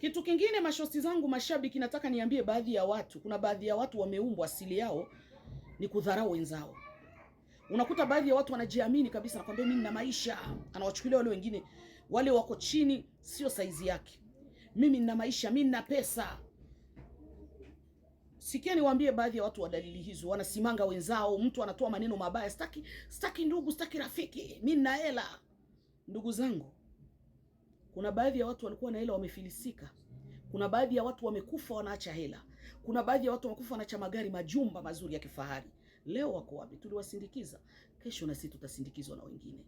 Kitu kingine, mashosti zangu, mashabiki, nataka niambie baadhi ya watu, kuna baadhi ya watu wameumbwa asili yao ni kudharau wenzao. Unakuta baadhi ya watu wanajiamini kabisa, nakwambia mimi nina maisha, anawachukulia wale wengine, wale wako chini, sio saizi yake. Mimi nina maisha, mimi nina pesa. Sikia niwaambie baadhi ya watu wa dalili hizo, wanasimanga wenzao, mtu anatoa maneno mabaya, sitaki ndugu, sitaki rafiki, mimi nina hela. Ndugu zangu, kuna baadhi ya watu walikuwa na hela wamefilisika. Kuna baadhi ya watu wamekufa wanaacha hela. Kuna baadhi ya watu wamekufa wanaacha magari, majumba mazuri ya kifahari. Leo wako wapi? Tuliwasindikiza. Kesho na sisi tutasindikizwa na wengine.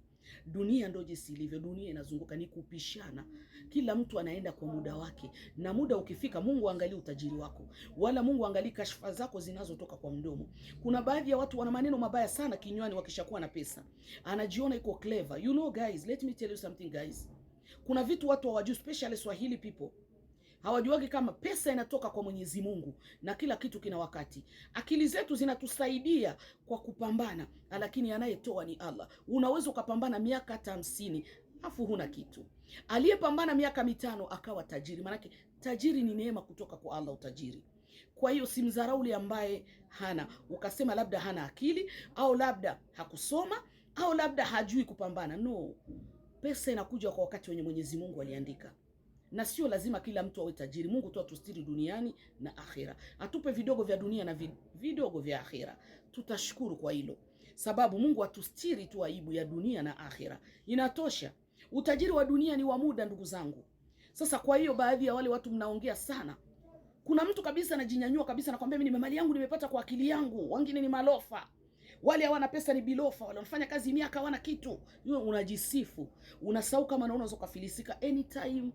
Dunia ndio jinsi ilivyo. Dunia inazunguka, ni kupishana. Kila mtu anaenda kwa muda wake, na muda ukifika, Mungu angalia utajiri wako, wala Mungu angalia kashfa zako zinazotoka kwa mdomo. Kuna baadhi ya watu wana maneno mabaya sana kinywani wakishakuwa na pesa. Anajiona iko clever. You know guys, let me tell you something guys. Kuna vitu watu hawajui, especially Swahili people. Hawajuagi kama pesa inatoka kwa Mwenyezi Mungu na kila kitu kina wakati. Akili zetu zinatusaidia kwa kupambana, lakini anayetoa ni Allah. Unaweza ukapambana miaka hata 50 afu huna kitu. Aliyepambana miaka 5 akawa tajiri, manake tajiri ni neema kutoka kwa Allah, utajiri. Kwa hiyo simdharauli ambaye hana, ukasema labda hana akili au labda hakusoma au labda hajui kupambana. No, pesa inakuja kwa wakati wenye Mwenyezi Mungu aliandika. Na sio lazima kila mtu awe tajiri. Mungu tu atustiri duniani na akhira. Atupe vidogo vya dunia na vidogo vya akhira. Tutashukuru kwa hilo. Sababu Mungu atustiri tu aibu ya dunia na akhira. Inatosha. Utajiri wa dunia ni wa muda ndugu zangu. Sasa kwa hiyo baadhi ya wale watu mnaongea sana. Kuna mtu kabisa anajinyanyua kabisa na kwambia mimi mali yangu nimepata kwa akili yangu. Wengine ni malofa. Wale hawana pesa ni bilofa, wale wanafanya kazi miaka hawana kitu. Wewe unajisifu. Unasahau kama unaweza kufilisika anytime